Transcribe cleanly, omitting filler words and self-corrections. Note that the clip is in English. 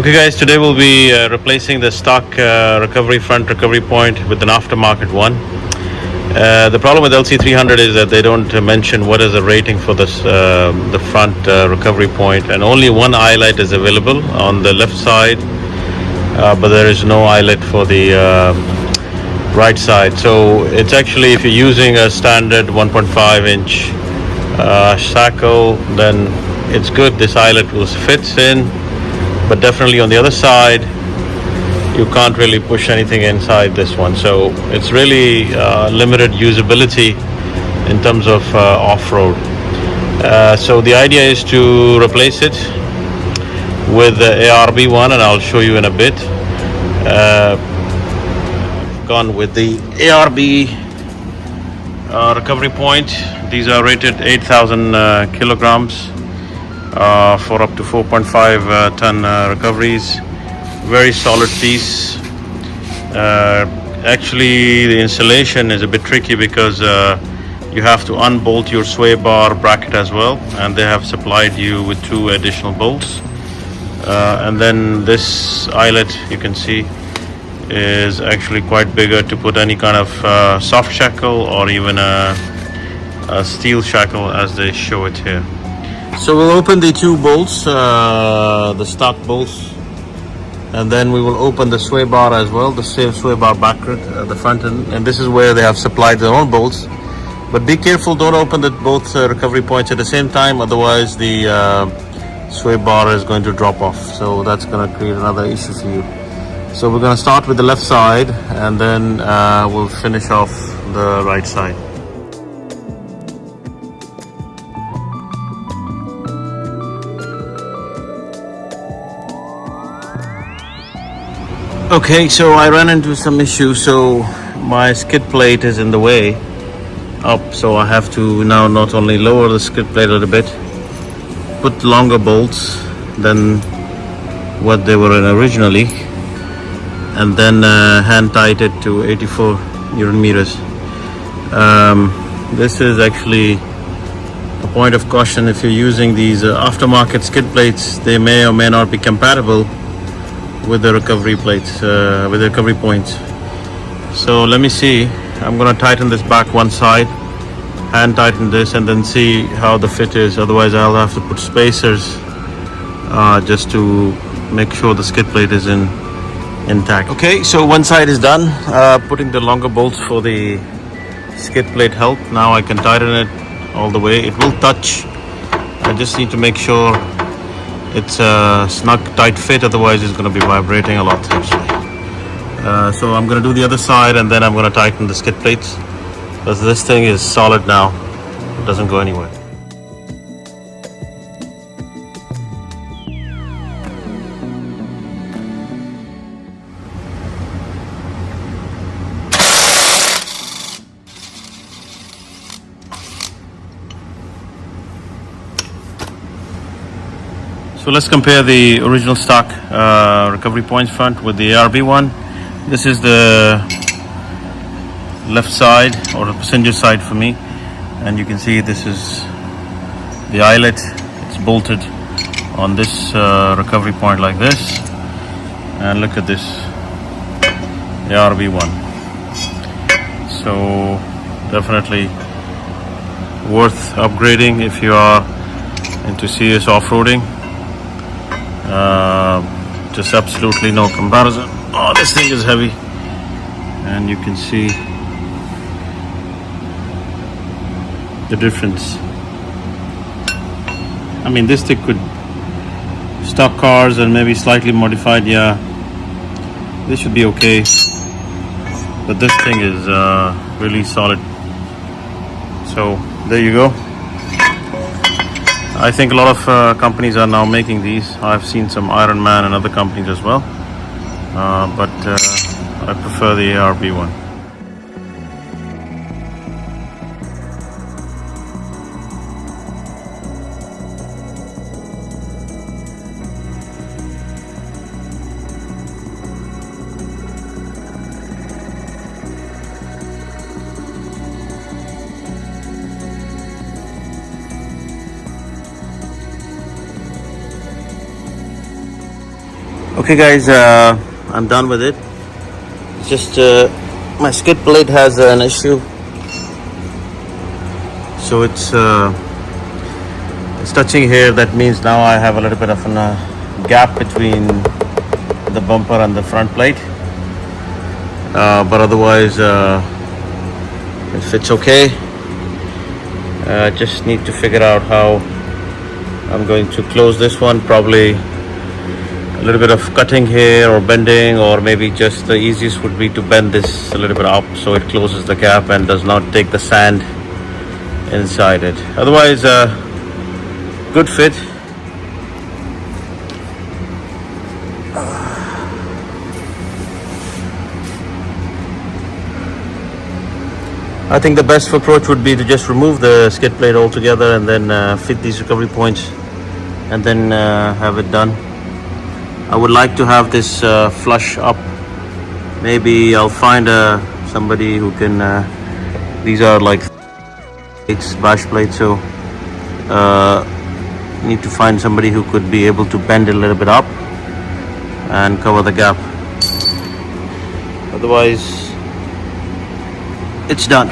Okay guys, today we'll be replacing the stock front recovery point with an aftermarket one. The problem with LC300 is that they don't mention what is the rating for this the front recovery point, and only one eyelet is available on the left side, but there is no eyelet for the right side. So it's actually, if you're using a standard 1.5 inch shackle, then it's good. This eyelet will fit in, but definitely on the other side you can't really push anything inside this one, so it's really limited usability in terms of off-road. So the idea is to replace it with the ARB one, and I'll show you in a bit. Gone with the ARB recovery point. These are rated 8,000 kilograms for up to 4.5 ton recoveries. Very solid piece. Actually, the installation is a bit tricky because you have to unbolt your sway bar bracket as well, and they have supplied you with 2 additional bolts. And then this eyelet, you can see, is actually quite bigger to put any kind of soft shackle or even a steel shackle as they show it here. So we'll open the 2 bolts, the stock bolts, and then we will open the sway bar as well, the same sway bar bracket at the front end, and this is where they have supplied their own bolts. But be careful, don't open both recovery points at the same time, otherwise the sway bar is going to drop off, so that's going to create another issue for you. So we're going to start with the left side, and then we'll finish off the right side. Okay, so I ran into some issues. So my skid plate is in the way up, so I have to now not only lower the skid plate a little bit, put longer bolts than what they were in originally, and then hand tight it to 84 Newton meters. This is actually a point of caution. If you're using these aftermarket skid plates, they may or may not be compatible with the recovery plates, with the recovery points. So let me see. I'm going to tighten this back one side, hand tighten this, and then see how the fit is. Otherwise I'll have to put spacers just to make sure the skid plate is intact. Okay, so one side is done. Putting the longer bolts for the skid plate help. Now I can tighten it all the way. It will touch. I just need to make sure it's a snug tight fit, otherwise it's going to be vibrating a lot actually. So I'm going to do the other side, and then I'm going to tighten the skid plates, because this thing is solid now. It doesn't go anywhere. So let's compare the original stock recovery points front with the ARB one. This is the left side, or the passenger side for me, and you can see this is the eyelet. It's bolted on this recovery point like this, and look at this, the ARB one. So definitely worth upgrading if you are into serious off-roading. Just absolutely no comparison. Oh, this thing is heavy, and you can see the difference. I mean, this thing could, stock cars and maybe slightly modified, yeah, this should be okay, but this thing is really solid. So there you go. I think a lot of companies are now making these. I've seen some Iron Man and other companies as well, but I prefer the ARB one. Okay guys, I'm done with it. Just my skid plate has an issue, so it's touching here. That means now I have a little bit of a gap between the bumper and the front plate, but otherwise it fits okay. Just need to figure out how I'm going to close this one. Probably a little bit of cutting here or bending, or maybe just the easiest would be to bend this a little bit up so it closes the gap and does not take the sand inside it. Otherwise, good fit. I think the best approach would be to just remove the skid plate altogether and then fit these recovery points and then have it done. I would like to have this flush up. Maybe I'll find somebody who can. These are like it's bash plates, so need to find somebody who could be able to bend it a little bit up and cover the gap. Otherwise, it's done.